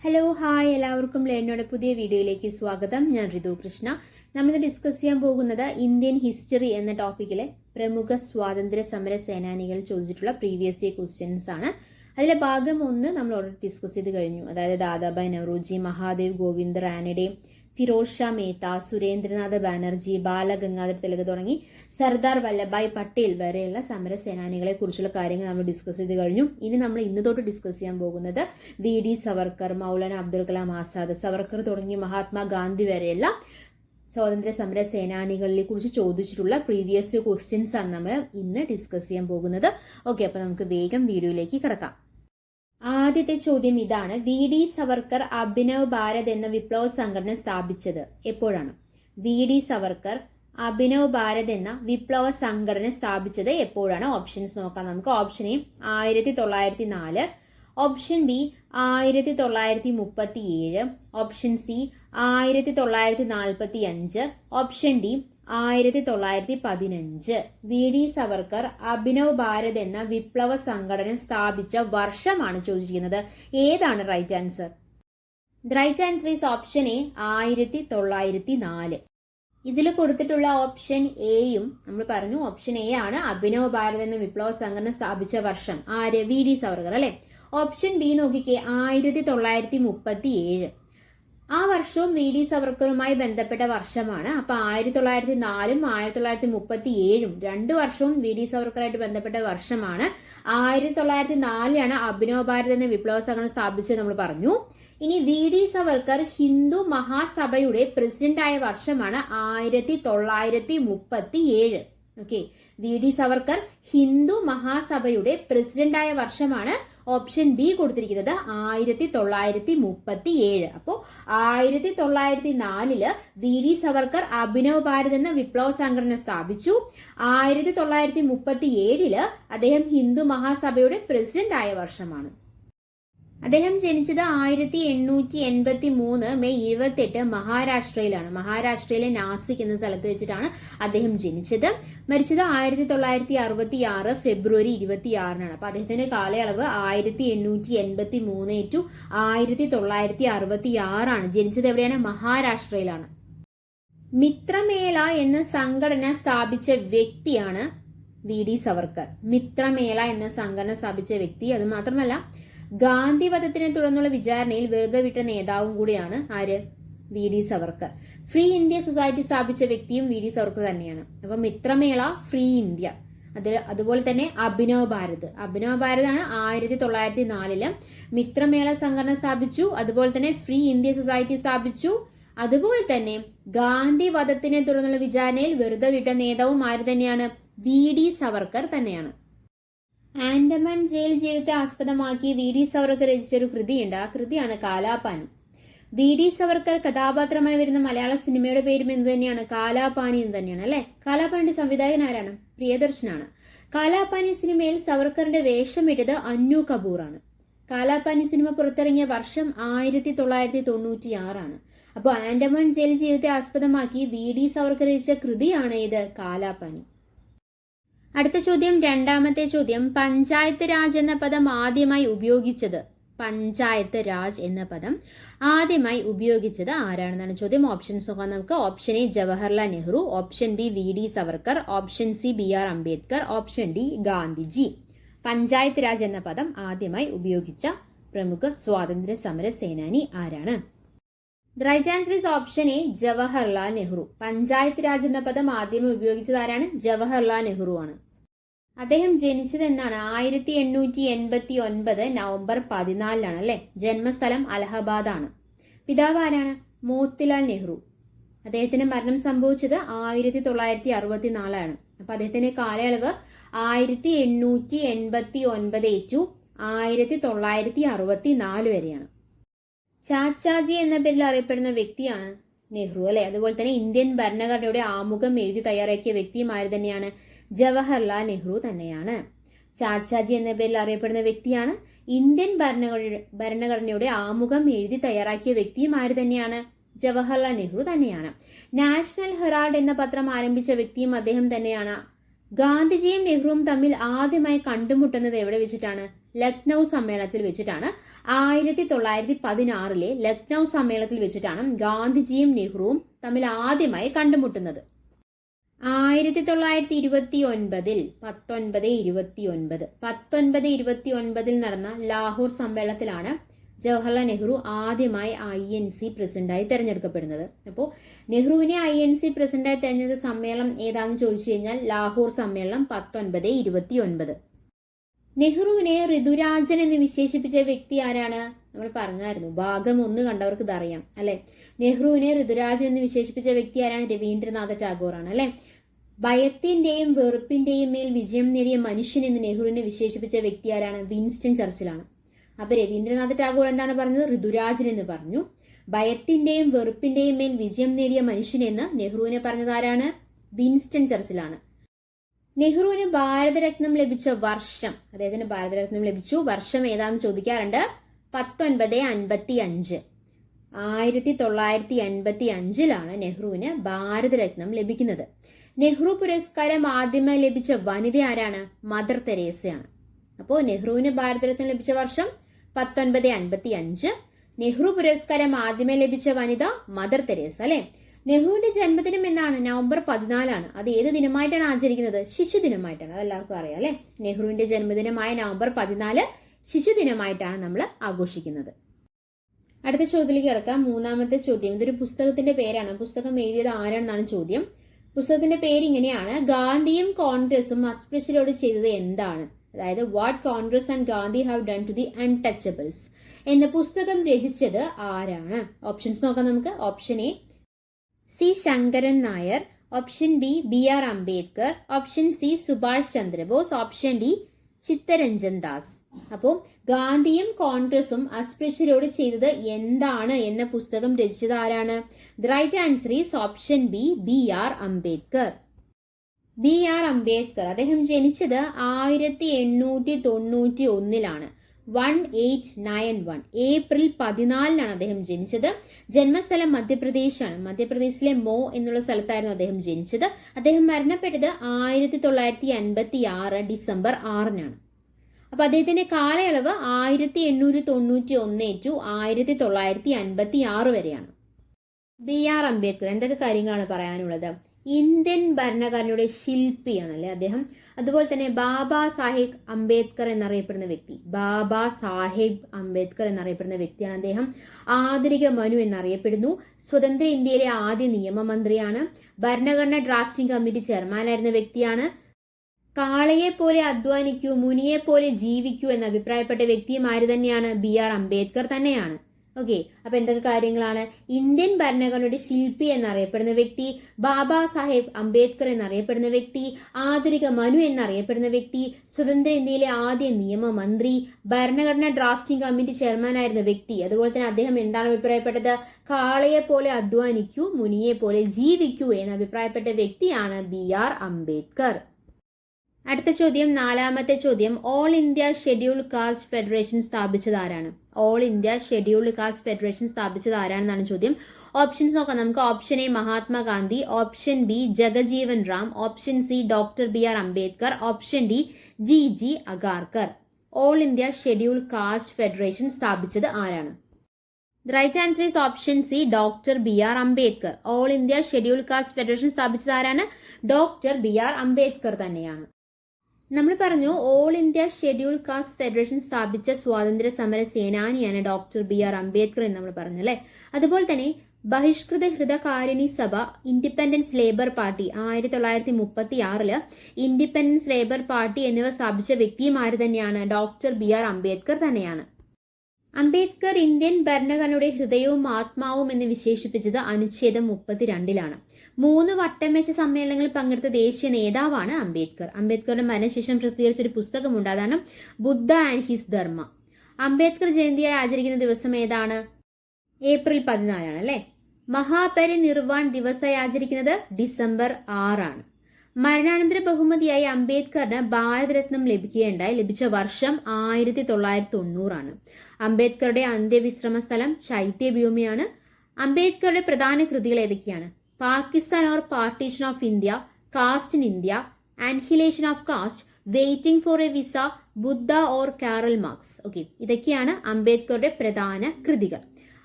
Hello hi എല്ലാവർക്കും ലേണോയുടെ പുതിയ വീഡിയോയിലേക്ക് സ്വാഗതം. ഞാൻ ഋതു കൃഷ്ണ. നമ്മളിന്ന് ഡിസ്കസ് ചെയ്യാൻ പോകുന്നത് ഇന്ത്യൻ ഹിസ്റ്ററി എന്ന ടോപ്പിക്കിലെ പ്രമുഖ സ്വാതന്ത്ര്യ സമര സേനാനികൾ ചോദിച്ചിട്ടുള്ള പ്രീവിയസ് ഇയർ ക്വസ്റ്റ്യൻസ് ആണ്. അതിലെ ഭാഗം 1 നമ്മൾ ഓൾറെഡി ഡിസ്കസ് ചെയ്ത് കഴിഞ്ഞു. അതായത് ദാദാഭായ് നവറോജി, മഹാദേവ് ഗോവിന്ദ് റാനഡെ, ഫിറോസ് ഷാ മേത്ത, സുരേന്ദ്രനാഥ് ബാനർജി, ബാലഗംഗാധർ തിലക് തുടങ്ങി സർദാർ വല്ലഭായ് പട്ടേൽ വരെയുള്ള സമര സേനാനികളെ കുറിച്ചുള്ള കാര്യങ്ങൾ നമ്മൾ ഡിസ്കസ് ചെയ്ത് കഴിഞ്ഞു. ഇനി നമ്മൾ ഇന്ന് തൊട്ട് ഡിസ്കസ് ചെയ്യാൻ പോകുന്നത് വി.ഡി. സവർക്കർ, മൗലാന അബ്ദുൽ കലാം ആസാദ്, സവർക്കർ തുടങ്ങി മഹാത്മാഗാന്ധി വരെയുള്ള സ്വാതന്ത്ര്യ സമര സേനാനികളെ കുറിച്ച് ചോദിച്ചിട്ടുള്ള പ്രീവിയസ് ക്വസ്റ്റ്യൻസ് ആണ് നമ്മൾ ഇന്ന് ഡിസ്കസ് ചെയ്യാൻ പോകുന്നത്. ഓക്കെ, അപ്പൊ നമുക്ക് വേഗം വീഡിയോയിലേക്ക് കിടക്കാം. ആദ്യത്തെ ചോദ്യം ഇതാണ്: വി.ഡി. സവർക്കർ അഭിനവ് ഭാരത് എന്ന വിപ്ലവ സംഘടന സ്ഥാപിച്ചത് എപ്പോഴാണ്? വി.ഡി. സവർക്കർ അഭിനവ് ഭാരത് എന്ന വിപ്ലവ സംഘടന സ്ഥാപിച്ചത് എപ്പോഴാണ്? ഓപ്ഷൻസ് നോക്കാം നമുക്ക്. Option A 1904, option B 1937, option C 1945, option D 1915. V D. Savarkar Abhinav Bharat എന്ന വിപ്ലവ സംഘടന സ്ഥാപിച്ച വർഷമാണ് ചോദിച്ചിരിക്കുന്നത്. ഏതാണ് right answer? Right answer is option A 1904. ഇതിൽ കൊടുത്തിട്ടുള്ള ഓപ്ഷൻ എയും നമ്മൾ പറഞ്ഞു, ഓപ്ഷൻ എ ആണ് അഭിനവ് ഭാരത് എന്ന വിപ്ലവ സംഘടന സ്ഥാപിച്ച വർഷം. ആര്? വി.ഡി. സവർക്കർ അല്ലെ. ഓപ്ഷൻ ബി നോക്കിക്കേ, 1937. ആ വർഷവും വി.ഡി. സവർക്കറുമായി ബന്ധപ്പെട്ട വർഷമാണ്. അപ്പൊ 1904ഉം 1937 രണ്ടു വർഷവും വി.ഡി. സവർക്കറായിട്ട് ബന്ധപ്പെട്ട വർഷമാണ്. 1904ലാണ് അഭിനവ് ഭാരത് എന്ന വിപ്ലവ സംഘടന സ്ഥാപിച്ചത് നമ്മൾ പറഞ്ഞു. ഇനി വി.ഡി. സവർക്കർ ഹിന്ദു മഹാസഭയുടെ പ്രസിഡന്റ് ആയ വർഷമാണ് 1937. Okay, V D. സവർക്കർ ഹിന്ദു മഹാസഭയുടെ പ്രസിഡന്റ് ആയ വർഷമാണ് ഓപ്ഷൻ ബി കൊടുത്തിരിക്കുന്നത് 1937. അപ്പോൾ 1904 വി.ഡി. സവർക്കർ അഭിനവ് ഭാരത് എന്ന വിപ്ലവ സംഘടന സ്ഥാപിച്ചു. 1937 അദ്ദേഹം ഹിന്ദു മഹാസഭയുടെ പ്രസിഡന്റ് ആയ വർഷമാണ്. അദ്ദേഹം ജനിച്ചത് 1883 മെയ് 28 മഹാരാഷ്ട്രയിലാണ്. മഹാരാഷ്ട്രയിലെ നാസിക് എന്ന സ്ഥലത്ത് വെച്ചിട്ടാണ് അദ്ദേഹം ജനിച്ചത്. മരിച്ചത് 1966 ഫെബ്രുവരി 26. അപ്പൊ അദ്ദേഹത്തിന്റെ കാലയളവ് 1883 ടു 1966. ജനിച്ചത് എവിടെയാണ്? മഹാരാഷ്ട്രയിലാണ്. മിത്രമേള എന്ന സംഘടന സ്ഥാപിച്ച വ്യക്തിയാണ് വി.ഡി. സവർക്കർ. മിത്രമേള എന്ന സംഘടന സ്ഥാപിച്ച വ്യക്തി. അത് മാത്രമല്ല, ഗാന്ധി വധത്തിനെ തുടർന്നുള്ള വിചാരണയിൽ വെറുതെ വിട്ട നേതാവും കൂടിയാണ് ആര്? VD. Savarkar. Free India society സ്ഥാപിച്ച വ്യക്തിയും വി.ഡി. സവർക്കർ തന്നെയാണ്. അപ്പൊ മിത്രമേള, ഫ്രീ ഇന്ത്യ, അതുപോലെ തന്നെ അഭിനവ് ഭാരത്. അഭിനവ് ഭാരതാണ് 1904 മിത്രമേള സംഘടന സ്ഥാപിച്ചു. അതുപോലെ തന്നെ ഫ്രീ ഇന്ത്യ സൊസൈറ്റി സ്ഥാപിച്ചു. അതുപോലെ തന്നെ ഗാന്ധി വധത്തിനെ തുടർന്നുള്ള വിചാരണയിൽ വെറുതെ വിട്ട നേതാവും ആര് തന്നെയാണ്? വി.ഡി. സവർക്കർ തന്നെയാണ്. ആൻഡമാൻ ജയിൽ ജീവിതത്തെ ആസ്പദമാക്കി വി.ഡി. സവർക്കർ രചിച്ച ഒരു കൃതിയുണ്ട്. ആ കൃതിയാണ് കാലാപാനി. വി.ഡി. സവർക്കർ കഥാപാത്രമായി വരുന്ന മലയാള സിനിമയുടെ പേരും എന്ത് തന്നെയാണ്? കാലാപാനി എന്ന് തന്നെയാണ് അല്ലെ. കാലാപാനിയുടെ സംവിധായകൻ ആരാണ്? പ്രിയദർശനാണ്. കാലാപാനി സിനിമയിൽ സവർക്കറിന്റെ വേഷമിട്ടത് അന്നു കപൂർ ആണ്. കാലാപാനി സിനിമ പുറത്തിറങ്ങിയ വർഷം 1996. അപ്പോൾ ആൻഡമാൻ ജയിൽ ജീവിതത്തെ ആസ്പദമാക്കി വി.ഡി. സവർക്കർ രചിച്ച കൃതിയാണ് ഇത്? കാലാപാനി. അടുത്ത ചോദ്യം, രണ്ടാമത്തെ ചോദ്യം: പഞ്ചായത്ത് രാജ് എന്ന പദം ആദ്യമായി ഉപയോഗിച്ചത്? പഞ്ചായത്ത് രാജ് എന്ന പദം ആദ്യമായി ഉപയോഗിച്ചത് ആരാണെന്നാണ് ചോദ്യം. ഓപ്ഷൻസ് നോക്കാം നമുക്ക്. Option A Jawaharlal Nehru, option B V D. Savarkar, option C B R. Ambedkar, option D Gandhiji. Panchayat raj എന്ന പദം ആദ്യമായി ഉപയോഗിച്ച പ്രമുഖ സ്വാതന്ത്ര്യ സമര സേനാനി ആരാണ്? Right answer is option A Jawaharlal Nehru. Panchayat raj എന്ന പദം ആദ്യമേ ഉപയോഗിച്ചത് ആരാണ്? ജവഹർലാൽ നെഹ്റു ആണ്. അദ്ദേഹം ജനിച്ചത് എന്നാണ്? 1889 നവംബർ 14 അല്ലെ. ജന്മസ്ഥലം അലഹബാദ് ആണ്. പിതാവ് ആരാണ്? മോത്തിലാൽ നെഹ്റു. അദ്ദേഹത്തിന്റെ മരണം സംഭവിച്ചത് 1964. അപ്പൊ അദ്ദേഹത്തിന്റെ കാലയളവ് 1889 ടു 1964 വരെയാണ്. ചാച്ചാജി എന്ന പേരിൽ അറിയപ്പെടുന്ന വ്യക്തിയാണ് നെഹ്റു അല്ലെ. അതുപോലെ തന്നെ ഇന്ത്യൻ ഭരണഘടനയുടെ ആമുഖം എഴുതി തയ്യാറാക്കിയ വ്യക്തിയും ആര് തന്നെയാണ്? ജവഹർലാൽ നെഹ്റു തന്നെയാണ്. ചാച്ചാജി എന്ന പേരിൽ അറിയപ്പെടുന്ന വ്യക്തിയാണ്. ഇന്ത്യൻ ഭരണഘടനയുടെ ആമുഖം എഴുതി തയ്യാറാക്കിയ വ്യക്തിയും ആര് തന്നെയാണ്? ജവഹർലാൽ നെഹ്റു തന്നെയാണ്. നാഷണൽ ഹെറാൾഡ് എന്ന പത്രം ആരംഭിച്ച വ്യക്തിയും അദ്ദേഹം തന്നെയാണ്. ഗാന്ധിജിയും നെഹ്റുവും തമ്മിൽ ആദ്യമായി കണ്ടുമുട്ടുന്നത് എവിടെ വെച്ചിട്ടാണ്? ലക്നൗ സമ്മേളനത്തിൽ വെച്ചിട്ടാണ്. 1916 ലക്നൗ സമ്മേളനത്തിൽ വെച്ചിട്ടാണ് ഗാന്ധിജിയും നെഹ്റുവും തമ്മിൽ ആദ്യമായി കണ്ടുമുട്ടുന്നത്. 1929 നടന്ന ലാഹോർ സമ്മേളനത്തിലാണ് ജവഹർലാൽ നെഹ്റു ആദ്യമായി INC പ്രസിഡന്റായി തെരഞ്ഞെടുക്കപ്പെടുന്നത്. അപ്പോൾ നെഹ്റുവിനെ INC പ്രസിഡന്റായി തെരഞ്ഞെടുത്ത സമ്മേളനം ഏതാണെന്ന് ചോദിച്ചു കഴിഞ്ഞാൽ ലാഹോർ സമ്മേളനം 1929. നെഹ്റുവിനെ ഋതുരാജൻ എന്ന് വിശേഷിപ്പിച്ച വ്യക്തി ആരാണ്? നമ്മൾ പറഞ്ഞായിരുന്നു, ഭാഗം 1 കണ്ടവർക്ക് ഇതറിയാം അല്ലെ. നെഹ്റുവിനെ ഋതുരാജൻ എന്ന് വിശേഷിപ്പിച്ച വ്യക്തി ആരാണ്? രവീന്ദ്രനാഥ ടാഗോർ ആണ് അല്ലെ. ഭയത്തിന്റെയും വെറുപ്പിന്റെയും മേൽ വിജയം നേടിയ മനുഷ്യൻ എന്ന് നെഹ്റുവിനെ വിശേഷിപ്പിച്ച വ്യക്തി ആരാണ്? വിൻസ്റ്റൺ ചർച്ചിലാണ്. അപ്പൊ രവീന്ദ്രനാഥ ടാഗോർ എന്താണ് പറഞ്ഞത്? ഋതുരാജൻ എന്ന് പറഞ്ഞു. ഭയത്തിന്റെയും വെറുപ്പിന്റെയും മേൽ വിജയം നേടിയ മനുഷ്യൻ എന്ന് നെഹ്റുവിനെ പറഞ്ഞത് ആരാണ്? വിൻസ്റ്റൺ ചർച്ചിലാണ്. നെഹ്റുവിന് ഭാരതരത്നം ലഭിച്ച വർഷം, അദ്ദേഹത്തിന് ഭാരതരത്നം ലഭിച്ചു വർഷം ഏതാണെന്ന് ചോദിക്കാറുണ്ട്. 1955. 1955 നെഹ്റുവിന് ഭാരതരത്നം ലഭിക്കുന്നത്. നെഹ്റു പുരസ്കാരം ആദ്യമായി ലഭിച്ച വനിത ആരാണ്? മദർ തെരേസയാണ്. അപ്പോൾ നെഹ്റുവിന് ഭാരതരത്നം ലഭിച്ച വർഷം 1955. നെഹ്റു പുരസ്കാരം ആദ്യമായി ലഭിച്ച വനിത മദർ തെരേസ അല്ലെ. നെഹ്റുവിന്റെ ജന്മദിനം എന്നാണ്? നവംബർ 14. അത് ഏത് ദിനമായിട്ടാണ് ആചരിക്കുന്നത്? ശിശുദിനമായിട്ടാണ്. അതെല്ലാവർക്കും അറിയാം അല്ലെ. നെഹ്റുവിന്റെ ജന്മദിനമായ നവംബർ 14 ശിശുദിനമായിട്ടാണ് നമ്മൾ ആഘോഷിക്കുന്നത്. അടുത്ത ചോദ്യത്തിലേക്ക് കിടക്കാം. 3ാമത്തെ ചോദ്യം. ഇതൊരു പുസ്തകത്തിന്റെ പേരാണ്. പുസ്തകം എഴുതിയത് ആരാണെന്നാണ് ചോദ്യം. പുസ്തകത്തിന്റെ പേര് ഇങ്ങനെയാണ്: ഗാന്ധിയും കോൺഗ്രസും അസ്പൃശ്യരോട് ചെയ്തത് എന്താണ്? അതായത് what Congress and Gandhi have done to the untouchables എന്ന പുസ്തകം രചിച്ചത് ആരാണ്? ഓപ്ഷൻസ് നോക്കാം നമുക്ക്. Option A C. Sankaran Nair, option B BR Ambedkar, option C Subhash Chandrabose, option D Chittaranjan Das. അപ്പോൾ ഗാന്ധിയും കോൺഗ്രസും അസ്പൃശ്യരോട് ചെയ്തത് എന്താണ് എന്ന പുസ്തകം രചിച്ചത് ആരാണ്? The right answer is option B BR Ambedkar. BR Ambedkar അദ്ദേഹം ജനിച്ചത് 1891 1891 ഏപ്രിൽ 14 അദ്ദേഹം ജനിച്ചത്. ജന്മസ്ഥലം മധ്യപ്രദേശാണ്. മധ്യപ്രദേശിലെ മോ എന്നുള്ള സ്ഥലത്തായിരുന്നു അദ്ദേഹം ജനിച്ചത്. അദ്ദേഹം മരണപ്പെട്ടത് 1956 ഡിസംബർ 6 അപ്പൊ അദ്ദേഹത്തിന്റെ കാലയളവ് 1891 ടു 1956 വരെയാണ്. BR അംബേദ്കർ എന്തൊക്കെ കാര്യങ്ങളാണ് പറയാനുള്ളത്? ഇന്ത്യൻ ഭരണഘടനയുടെ ശില്പിയാണല്ലേ അദ്ദേഹം. അതുപോലെ തന്നെ ബാബാ സാഹേബ് അംബേദ്കർ എന്നറിയപ്പെടുന്ന വ്യക്തി, ബാബാ സാഹേബ് അംബേദ്കർ എന്നറിയപ്പെടുന്ന വ്യക്തിയാണ് അദ്ദേഹം. ആധുനിക മനു എന്നറിയപ്പെടുന്നു. സ്വതന്ത്ര ഇന്ത്യയിലെ ആദ്യ നിയമമന്ത്രിയാണ്. ഭരണഘടനാ ഡ്രാഫ്റ്റിംഗ് കമ്മിറ്റി ചെയർമാനായിരുന്ന വ്യക്തിയാണ്. കാളയെ പോലെ അധ്വാനിക്കൂ, മുനിയെ പോലെ ജീവിക്കൂ എന്ന് അഭിപ്രായപ്പെട്ട വ്യക്തിയും ആര് തന്നെയാണ്? BR അംബേദ്കർ തന്നെയാണ്. ഓക്കെ, അപ്പൊ എന്തൊക്കെ കാര്യങ്ങളാണ്? ഇന്ത്യൻ ഭരണഘടനയുടെ ശില്പി എന്നറിയപ്പെടുന്ന വ്യക്തി, ബാബാ സാഹേബ് അംബേദ്കർ എന്നറിയപ്പെടുന്ന വ്യക്തി, ആധുനിക മനു എന്നറിയപ്പെടുന്ന വ്യക്തി, സ്വതന്ത്ര ഇന്ത്യയിലെ ആദ്യ നിയമമന്ത്രി, ഭരണഘടനാ ഡ്രാഫ്റ്റിംഗ് കമ്മിറ്റി ചെയർമാനായിരുന്ന വ്യക്തി. അതുപോലെ തന്നെ അദ്ദേഹം എന്താണ് അഭിപ്രായപ്പെട്ടത്? കാളയെ പോലെ അധ്വാനിക്കൂ, മുനിയെ പോലെ ജീവിക്കൂ എന്ന് അഭിപ്രായപ്പെട്ട വ്യക്തിയാണ് BR അംബേദ്കർ. അടുത്ത ചോദ്യം, 4ാമത്തെ ചോദ്യം. All India scheduled caste federation സ്ഥാപിച്ചത് ആരാണ്? All India scheduled caste federation സ്ഥാപിച്ചത് ആരാണെന്നാണ് ചോദ്യം. ഓപ്ഷൻസ് നോക്കാം നമുക്ക്. Option A Mahatma Gandhi, option B Jagajeevan Ram, option C doctor BR Ambedkar, option D GG Agarkar. All India scheduled caste federation സ്ഥാപിച്ചത് ആരാണ്? The right answer is option C, doctor BR Ambedkar. All India scheduled caste federation സ്ഥാപിച്ചത് ആരാണ്? Doctor BR Ambedkar തന്നെയാണ്. നമ്മൾ പറഞ്ഞു all India scheduled caste federation സ്ഥാപിച്ച സ്വാതന്ത്ര്യ സമര സേനാനിയാണ് ഡോക്ടർ BR അംബേദ്കർ എന്ന് നമ്മൾ പറഞ്ഞു അല്ലേ. അതുപോലെ തന്നെ ബഹിഷ്കൃത ഹൃദകാരിണി സഭ, independence labour party 1936 independence labour party എന്നിവ സ്ഥാപിച്ച വ്യക്തിയും ആര് തന്നെയാണ്? ഡോക്ടർ BR അംബേദ്കർ തന്നെയാണ്. അംബേദ്കർ ഇന്ത്യൻ ഭരണഘടനയുടെ ഹൃദയവും ആത്മാവും എന്ന് വിശേഷിപ്പിച്ചത് അനുച്ഛേദം 32 3 വട്ടം വെച്ച സമ്മേളനങ്ങളിൽ പങ്കെടുത്ത ദേശീയ നേതാവാണ് അംബേദ്കർ. അംബേദ്കറുടെ മരണശേഷം പ്രസിദ്ധീകരിച്ച ഒരു പുസ്തകമുണ്ട്, അതാണ് ബുദ്ധ ആൻഡ് ഹിസ് ധർമ്മ. അംബേദ്കർ ജയന്തിയായി ആചരിക്കുന്ന ദിവസം ഏതാണ്? ഏപ്രിൽ 14 അല്ലെ. മഹാപരിനിർവാൺ ദിവസമായി ആചരിക്കുന്നത് ഡിസംബർ 6. മരണാനന്തര ബഹുമതിയായി അംബേദ്കറിന് ഭാരതരത്നം ലഭിച്ച വർഷം 1990. അംബേദ്കറുടെ അന്ത്യവിശ്രമ സ്ഥലം ചൈത്യഭൂമിയാണ്. അംബേദ്കറുടെ പ്രധാന കൃതികൾ ഏതൊക്കെയാണ്? Pakistan or partition of India, caste in India, annihilation of caste, waiting for a visa, Buddha or Karl Marx. Okay, ഇതൊക്കെയാണ് അംബേദ്കറുടെ പ്രധാന കൃതികൾ.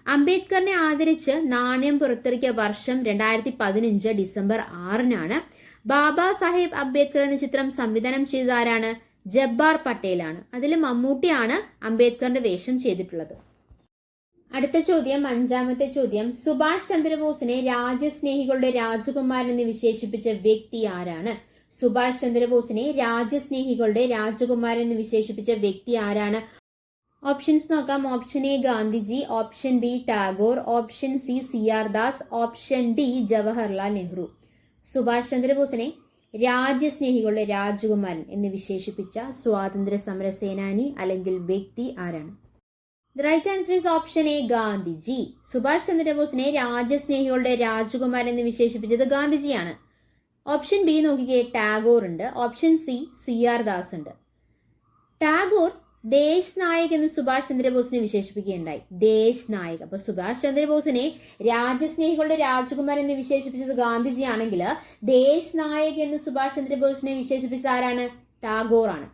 അംബേദ്കറിനെ ആദരിച്ച് നാണയം പുറത്തിറക്കിയ വർഷം 2015 ഡിസംബർ 6-നാണ്. ബാബാ സാഹേബ് അംബേദ്കർ എന്ന ചിത്രം സംവിധാനം ചെയ്തത് ആരാണ്? ജബ്ബാർ പട്ടേലാണ്. അതിൽ മമ്മൂട്ടിയാണ് അംബേദ്കറിന്റെ വേഷം ചെയ്തിട്ടുള്ളത്. അടുത്ത ചോദ്യം, 5-ാമത്തെ ചോദ്യം, സുഭാഷ് ചന്ദ്രബോസിനെ രാജ്യസ്നേഹികളുടെ രാജകുമാരൻ എന്ന് വിശേഷിപ്പിച്ച വ്യക്തി ആരാണ്? സുഭാഷ് ചന്ദ്രബോസിനെ രാജ്യസ്നേഹികളുടെ രാജകുമാരൻ എന്ന് വിശേഷിപ്പിച്ച വ്യക്തി ആരാണ്? ഓപ്ഷൻസ് നോക്കാം. Option A Gandhiji, option B Tagore, option C CR Das, option D Jawaharlal Nehru. Subhash ചന്ദ്രബോസിനെ രാജ്യസ്നേഹികളുടെ രാജകുമാരൻ എന്ന് വിശേഷിപ്പിച്ച സ്വാതന്ത്ര്യ സമര സേനാനി അല്ലെങ്കിൽ വ്യക്തി ആരാണ്? The right answer is option A, Gandhiji. Subhash ചന്ദ്രബോസിനെ രാജ്യസ്നേഹികളുടെ രാജകുമാരൻ എന്ന് വിശേഷിപ്പിച്ചത് ഗാന്ധിജിയാണ്. ഓപ്ഷൻ ബി നോക്കിക്കേ, ടാഗോർ ഉണ്ട്. ഓപ്ഷൻ സി CR ദാസ് ഉണ്ട്. ടാഗോർ ദേശ് നായക് എന്ന് സുഭാഷ് ചന്ദ്രബോസിനെ വിശേഷിപ്പിക്കുകയുണ്ടായി. ദേശ് നായക്. അപ്പൊ സുഭാഷ് ചന്ദ്രബോസിനെ രാജ്യസ്നേഹികളുടെ രാജകുമാരൻ എന്ന് വിശേഷിപ്പിച്ചത് ഗാന്ധിജിയാണെങ്കിൽ ദേശ് നായക് എന്ന് സുഭാഷ് ചന്ദ്രബോസിനെ വിശേഷിപ്പിച്ചത് ആരാണ്? ടാഗോർ ആണ്.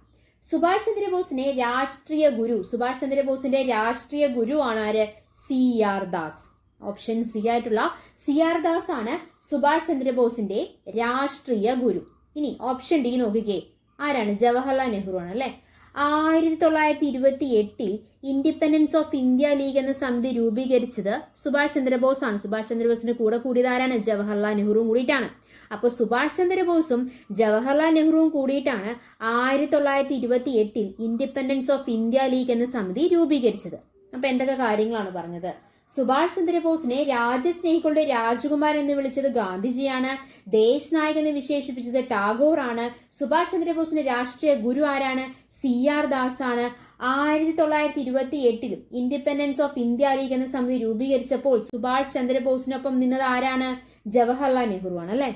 സുഭാഷ് ചന്ദ്രബോസിനെ രാഷ്ട്രീയ ഗുരു, സുഭാഷ് ചന്ദ്രബോസിന്റെ രാഷ്ട്രീയ ഗുരു ആണ് ആര്? CR ദാസ്. ഓപ്ഷൻ സി ആയിട്ടുള്ള CR ദാസ് ആണ് സുഭാഷ് ചന്ദ്രബോസിന്റെ രാഷ്ട്രീയ ഗുരു. ഇനി ഓപ്ഷൻ ഡി നോക്കിക്കേ, ആരാണ്? ജവഹർലാൽ നെഹ്റു ആണ് അല്ലെ. 1928 ഇൻഡിപെൻഡൻസ് ഓഫ് ഇന്ത്യ ലീഗ് എന്ന സമിതി രൂപീകരിച്ചത് സുഭാഷ് ചന്ദ്രബോസ് ആണ്. സുഭാഷ് ചന്ദ്രബോസിന്റെ കൂടെ കൂടിയത് ആരാണ്? ജവഹർലാൽ നെഹ്റുവും കൂടിയിട്ടാണ്. അപ്പോൾ സുഭാഷ് ചന്ദ്രബോസും ജവഹർലാൽ നെഹ്റുവും കൂടിയിട്ടാണ് 1928 ഇൻഡിപെൻഡൻസ് ഓഫ് ഇന്ത്യ ലീഗ് എന്ന സമിതി രൂപീകരിച്ചത്. അപ്പൊ എന്തൊക്കെ കാര്യങ്ങളാണ് പറഞ്ഞത്? സുഭാഷ് ചന്ദ്രബോസിനെ രാജ്യസ്നേഹികളുടെ രാജകുമാരൻ എന്ന് വിളിച്ചത് ഗാന്ധിജിയാണ്. ദേശ് നായക് എന്ന് വിശേഷിപ്പിച്ചത് ടാഗോർ ആണ്. സുഭാഷ് ചന്ദ്രബോസിന്റെ രാഷ്ട്രീയ ഗുരു ആരാണ്? CR ദാസ് ആണ്. 1928 ഇൻഡിപെൻഡൻസ് ഓഫ് ഇന്ത്യ ലീഗ് എന്ന സമിതി രൂപീകരിച്ചപ്പോൾ സുഭാഷ് ചന്ദ്രബോസിനൊപ്പം നിന്നത് ആരാണ്? ജവഹർലാൽ നെഹ്റു ആണ് അല്ലെ.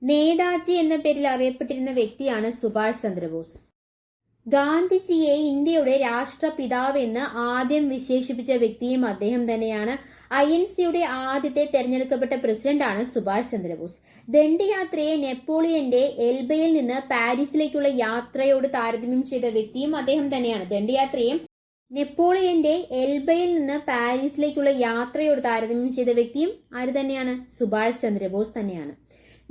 നേതാജി എന്ന പേരിൽ അറിയപ്പെട്ടിരുന്ന വ്യക്തിയാണ് സുഭാഷ് ചന്ദ്രബോസ്. ഗാന്ധിജിയെ ഇന്ത്യയുടെ രാഷ്ട്രപിതാവ് എന്ന് ആദ്യം വിശേഷിപ്പിച്ച വ്യക്തിയും അദ്ദേഹം തന്നെയാണ്. INCയുടെ ആദ്യത്തെ തെരഞ്ഞെടുക്കപ്പെട്ട പ്രസിഡന്റാണ് സുഭാഷ് ചന്ദ്രബോസ്. ദണ്ഡിയാത്രയെ നെപ്പോളിയന്റെ എൽബയിൽ നിന്ന് പാരീസിലേക്കുള്ള യാത്രയോട് താരതമ്യം ചെയ്ത വ്യക്തിയും അദ്ദേഹം തന്നെയാണ്. ദണ്ഡിയാത്രയെ നെപ്പോളിയന്റെ എൽബയിൽ നിന്ന് പാരീസിലേക്കുള്ള യാത്രയോട് താരതമ്യം ചെയ്ത വ്യക്തിയും ആര് തന്നെയാണ്? സുഭാഷ് ചന്ദ്രബോസ് തന്നെയാണ്.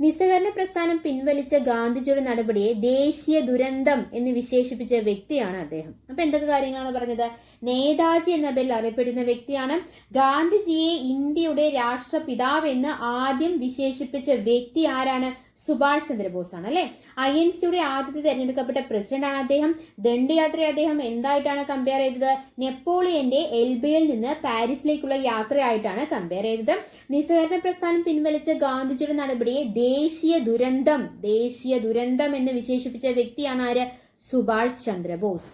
നിസ്സഹകരണ പ്രസ്ഥാനം പിൻവലിച്ച ഗാന്ധിജിയുടെ നടപടിയെ ദേശീയ ദുരന്തം എന്ന് വിശേഷിപ്പിച്ച വ്യക്തിയാണ് അദ്ദേഹം. അപ്പൊ എന്തൊക്കെ കാര്യങ്ങളാണ് പറഞ്ഞത്? നേതാജി എന്ന പേരിൽ അറിയപ്പെടുന്ന വ്യക്തിയാണ്. ഗാന്ധിജിയെ ഇന്ത്യയുടെ രാഷ്ട്രപിതാവ് എന്ന് ആദ്യം വിശേഷിപ്പിച്ച വ്യക്തി ആരാണ്? സുഭാഷ് ചന്ദ്രബോസ് ആണ് അല്ലെ. INCയുടെ ആദ്യത്തെ തെരഞ്ഞെടുക്കപ്പെട്ട പ്രസിഡന്റ് ആണ് അദ്ദേഹം. ദണ്ഡിയാത്രയെ അദ്ദേഹം എന്തായിട്ടാണ് കമ്പയർ ചെയ്തത്? നെപ്പോളിയന്റെ എൽബയിൽ നിന്ന് പാരീസിലേക്കുള്ള യാത്രയായിട്ടാണ് കമ്പയർ ചെയ്തത്. നിസ്സഹകരണ പ്രസ്ഥാനം പിൻവലിച്ച ഗാന്ധിജിയുടെ നടപടിയെ ദേശീയ ദുരന്തം എന്ന് വിശേഷിപ്പിച്ച വ്യക്തിയാണ് ആര്? സുഭാഷ് ചന്ദ്രബോസ്.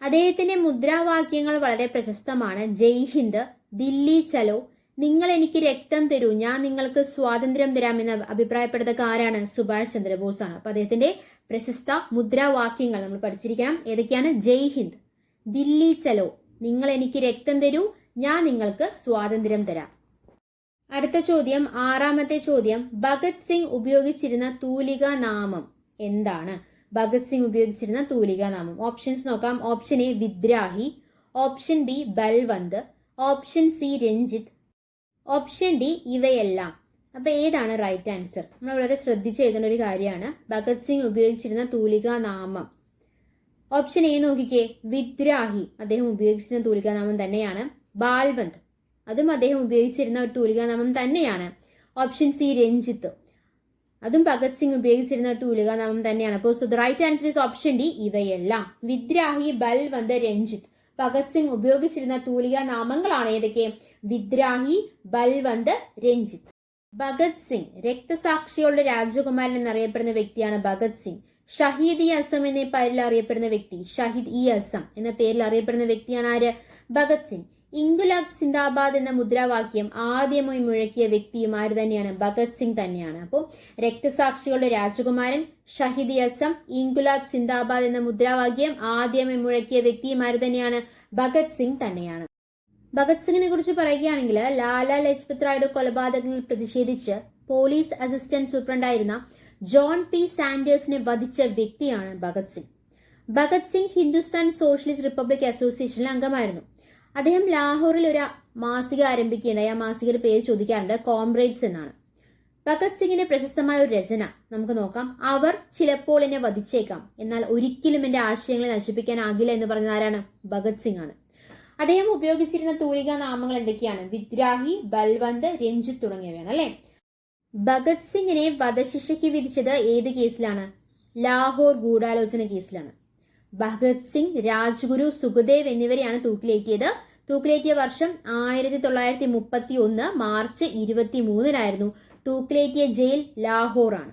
അദ്ദേഹത്തിന്റെ മുദ്രാവാക്യങ്ങൾ വളരെ പ്രശസ്തമാണ്. ജയ് ഹിന്ദ്, ദില്ലി ചലോ, നിങ്ങൾ എനിക്ക് രക്തം തരൂ, ഞാൻ നിങ്ങൾക്ക് സ്വാതന്ത്ര്യം തരാമെന്ന് അഭിപ്രായപ്പെട്ടതൊക്കെ ആരാണ്? സുഭാഷ് ചന്ദ്രബോസ് ആണ്. അപ്പൊ അദ്ദേഹത്തിന്റെ പ്രശസ്ത മുദ്രാവാക്യങ്ങൾ നമ്മൾ പഠിച്ചിരിക്കണം. ഏതൊക്കെയാണ്? ജയ് ഹിന്ദ്, ദില്ലി ചലോ, നിങ്ങൾ എനിക്ക് രക്തം തരൂ, ഞാൻ നിങ്ങൾക്ക് സ്വാതന്ത്ര്യം തരാം. അടുത്ത ചോദ്യം, 6-ാമത്തെ ചോദ്യം, ഭഗത് സിംഗ് ഉപയോഗിച്ചിരുന്ന തൂലിക നാമം എന്താണ്? ഭഗത് സിംഗ് ഉപയോഗിച്ചിരുന്ന തൂലിക നാമം. ഓപ്ഷൻസ് നോക്കാം. Option A Vidrohi, option B Balwant, option C Ranjit, option D ഇവയെല്ലാം. അപ്പൊ ഏതാണ് റൈറ്റ് ആൻസർ? നമ്മൾ വളരെ ശ്രദ്ധിച്ച് എഴുതുന്ന ഒരു കാര്യമാണ്. ഭഗത് സിംഗ് ഉപയോഗിച്ചിരുന്ന തൂലിക നാമം. ഓപ്ഷൻ എ നോക്കിക്കേ, വിദ്രാഹി അദ്ദേഹം ഉപയോഗിച്ചിരുന്ന തൂലിക നാമം തന്നെയാണ്. ബാൽവന്ത് അതും അദ്ദേഹം ഉപയോഗിച്ചിരുന്ന ഒരു തൂലിക നാമം തന്നെയാണ്. ഓപ്ഷൻ സി രഞ്ജിത്ത് അതും ഭഗത് സിംഗ് ഉപയോഗിച്ചിരുന്ന ഒരു തൂലിക നാമം തന്നെയാണ്. അപ്പോൾ so the right answer is option D ഇവയെല്ലാം. വിദ്രാഹി, ബൽവന്ത്, രഞ്ജിത്ത് ഭഗത് സിംഗ് ഉപയോഗിച്ചിരുന്ന തൂലിക നാമങ്ങളാണ് ഏതൊക്കെ? വിദ്രാഹി, ബൽവന്ത്, രഞ്ജിത്ത്. ഭഗത് സിംഗ് രക്തസാക്ഷികളുടെ രാജകുമാരൻ എന്നറിയപ്പെടുന്ന വ്യക്തിയാണ് ഭഗത് സിംഗ്. ഷഹീദ് ഇ അസം എന്ന പേരിൽ അറിയപ്പെടുന്ന വ്യക്തി, ഷഹീദ് ഇ അസം എന്ന പേരിൽ അറിയപ്പെടുന്ന വ്യക്തിയാണ് ആര്? ഭഗത് സിംഗ്. ഇൻകുലാബ് സിന്ദാബാദ് എന്ന മുദ്രാവാക്യം ആദ്യമായി മുഴക്കിയ വ്യക്തിയും ആര് തന്നെയാണ്? ഭഗത് സിംഗ് തന്നെയാണ്. അപ്പോൾ രക്തസാക്ഷികളുടെ രാജകുമാരൻ, ഷഹീദ് അസം, ഇൻകുലാബ് സിന്ദാബാദ് എന്ന മുദ്രാവാക്യം ആദ്യമായി മുഴക്കിയ വ്യക്തിയും ആര് തന്നെയാണ്? ഭഗത് സിംഗ് തന്നെയാണ്. ഭഗത് സിംഗിനെ കുറിച്ച് പറയുകയാണെങ്കിൽ ലാലാ ലജ്പത് റായുടെ കൊലപാതകങ്ങളിൽ പ്രതിഷേധിച്ച് പോലീസ് അസിസ്റ്റന്റ് സൂപ്രണ്ടായിരുന്ന ജോൺ പി സാൻഡേഴ്സിനെ വധിച്ച വ്യക്തിയാണ് ഭഗത് സിംഗ്. ഭഗത് സിംഗ് ഹിന്ദുസ്ഥാൻ സോഷ്യലിസ്റ്റ് റിപ്പബ്ലിക് അസോസിയേഷനിലെ അംഗമായിരുന്നു. അദ്ദേഹം ലാഹോറിൽ ഒരു മാസിക ആരംഭിക്കുകയുണ്ടായി. ആ മാസികയുടെ പേര് ചോദിക്കാറുണ്ട്, കോംറേഡ്സ് എന്നാണ്. ഭഗത് സിംഗിന്റെ പ്രശസ്തമായ ഒരു രചന നമുക്ക് നോക്കാം. അവർ ചിലപ്പോൾ എന്നെ വധിച്ചേക്കാം, എന്നാൽ ഒരിക്കലും എന്റെ ആശയങ്ങളെ നശിപ്പിക്കാനാകില്ല എന്ന് പറഞ്ഞത് ആരാണ്? ഭഗത് സിംഗ് ആണ്. അദ്ദേഹം ഉപയോഗിച്ചിരുന്ന തൂലികാ നാമങ്ങൾ എന്തൊക്കെയാണ്? വിദ്രാഹി, ബൽവന്ത്, രഞ്ജിത്ത് തുടങ്ങിയവയാണ് അല്ലെ. ഭഗത് സിംഗിനെ വധശിക്ഷയ്ക്ക് വിധിച്ചത് ഏത് കേസിലാണ്? ലാഹോർ ഗൂഢാലോചന കേസിലാണ്. ഭഗത് സിംഗ്, രാജ്ഗുരു, സുഖദേവ് എന്നിവരെയാണ് തൂക്കിലേറ്റിയത്. തൂക്കിലേറ്റിയ വർഷം 1931 മാർച്ച് 23 തൂക്കിലേറ്റിയ ജയിൽ ലാഹോർ ആണ്.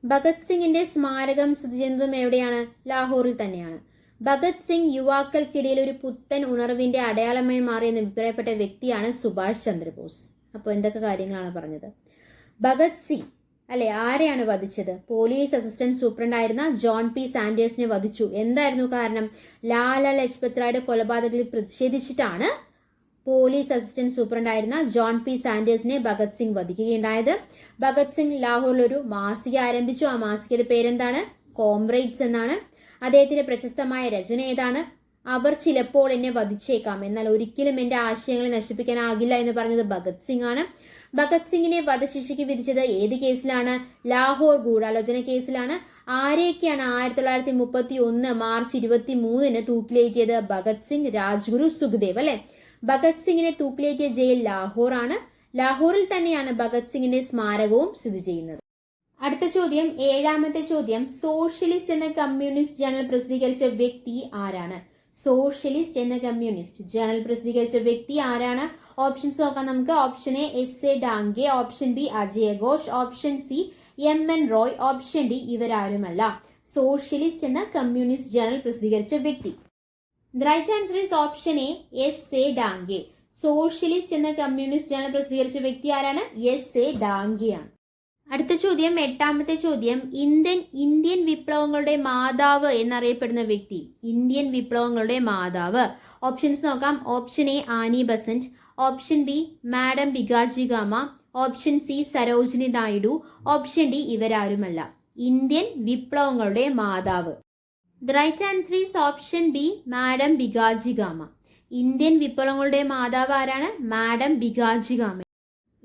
ഭഗത് സിംഗിന്റെ സ്മാരകം സ്ഥിതി ചെയ്യുന്നതും എവിടെയാണ്? ലാഹോറിൽ തന്നെയാണ്. ഭഗത് സിംഗ് യുവാക്കൾക്കിടയിൽ ഒരു പുത്തൻ ഉണർവിന്റെ അടയാളമായി മാറിയെന്ന് അഭിപ്രായപ്പെട്ട വ്യക്തിയാണ് സുഭാഷ് ചന്ദ്രബോസ്. അപ്പോൾ എന്തൊക്കെ കാര്യങ്ങളാണ് പറഞ്ഞത്? ഭഗത് സിംഗ് അല്ലെ ആരെയാണ് വധിച്ചത്? പോലീസ് അസിസ്റ്റന്റ് സൂപ്രണ്ട് ആയിരുന്ന ജോൺ പി സാൻഡേഴ്സിനെ വധിച്ചു. എന്തായിരുന്നു കാരണം? ലാല ലജ്പത് റായുടെ കൊലപാതകത്തിൽ പ്രതിഷേധിച്ചിട്ടാണ് പോലീസ് അസിസ്റ്റന്റ് സൂപ്രണ്ട് ആയിരുന്ന ജോൺ പി സാൻഡേഴ്സിനെ ഭഗത് സിംഗ് വധിക്കുകയുണ്ടായത്. ഭഗത് സിംഗ് ലാഹോറിൽ ഒരു മാസിക ആരംഭിച്ചു. ആ മാസികയുടെ പേരെന്താണ്? കോംറേഡ്സ് എന്നാണ്. അദ്ദേഹത്തിന്റെ പ്രശസ്തമായ രചന ഏതാണ്? അവർ ചിലപ്പോൾ എന്നെ വധിച്ചേക്കാം, എന്നാൽ ഒരിക്കലും എന്റെ ആശയങ്ങളെ നശിപ്പിക്കാനാകില്ല എന്ന് പറഞ്ഞത് ഭഗത് സിംഗ് ആണ്. ഭഗത് സിംഗിനെ വധശിക്ഷയ്ക്ക് വിധിച്ചത് ഏത് കേസിലാണ്? ലാഹോർ ഗൂഢാലോചന കേസിലാണ്. ആരെയൊക്കെയാണ് 1931 മാർച്ച് 23 തൂക്കിലേറ്റിയത്? ഭഗത് സിംഗ്, രാജ്ഗുരു, സുഖദേവ് അല്ലെ. ഭഗത് സിംഗിനെ തൂക്കിലേറ്റിയ ജയിൽ ലാഹോർ ആണ്. ലാഹോറിൽ തന്നെയാണ് ഭഗത് സിംഗിന്റെ സ്മാരകവും സ്ഥിതി ചെയ്യുന്നത്. അടുത്ത ചോദ്യം, 7ാമത്തെ ചോദ്യം, സോഷ്യലിസ്റ്റ് എന്ന കമ്മ്യൂണിസ്റ്റ് ജേണൽ പ്രസിദ്ധീകരിച്ച വ്യക്തി ആരാണ്? സോഷ്യലിസ്റ്റ് എന്ന കമ്മ്യൂണിസ്റ്റ് ജേണൽ പ്രസിദ്ധീകരിച്ച വ്യക്തി ആരാണ്? ഓപ്ഷൻസ് നോക്കാം നമുക്ക്. Option A S A Dange, option B Ajay Ghosh, option C N Roy, option D ഇവരാരുമല്ല. സോഷ്യലിസ്റ്റ് എന്ന കമ്മ്യൂണിസ്റ്റ് ജേണൽ പ്രസിദ്ധീകരിച്ച വ്യക്തി. The right answer is option A, S A Dange. Socialist എന്ന കമ്മ്യൂണിസ്റ്റ് ജേണൽ പ്രസിദ്ധീകരിച്ച വ്യക്തി ആരാണ്? എസ് എ ഡാംഗെ ആണ്. അടുത്ത ചോദ്യം, 8ാമത്തെ ചോദ്യം, ഇന്ത്യൻ വിപ്ലവങ്ങളുടെ മാതാവ് എന്നറിയപ്പെടുന്ന വ്യക്തി. ഇന്ത്യൻ വിപ്ലവങ്ങളുടെ മാതാവ്. ഓപ്ഷൻസ് നോക്കാം. Option A Annie Besant, option B madam Bhikaji Cama, option C Sarojini Naidu, option D ഇവരാരുമല്ല. ഇന്ത്യൻ വിപ്ലവങ്ങളുടെ മാതാവ്. The right answer is option B, madam Bhikaji Cama. Indian വിപ്ലവങ്ങളുടെ മാതാവ് ആരാണ്? മാഡം ബിഗാജി ഗാമ.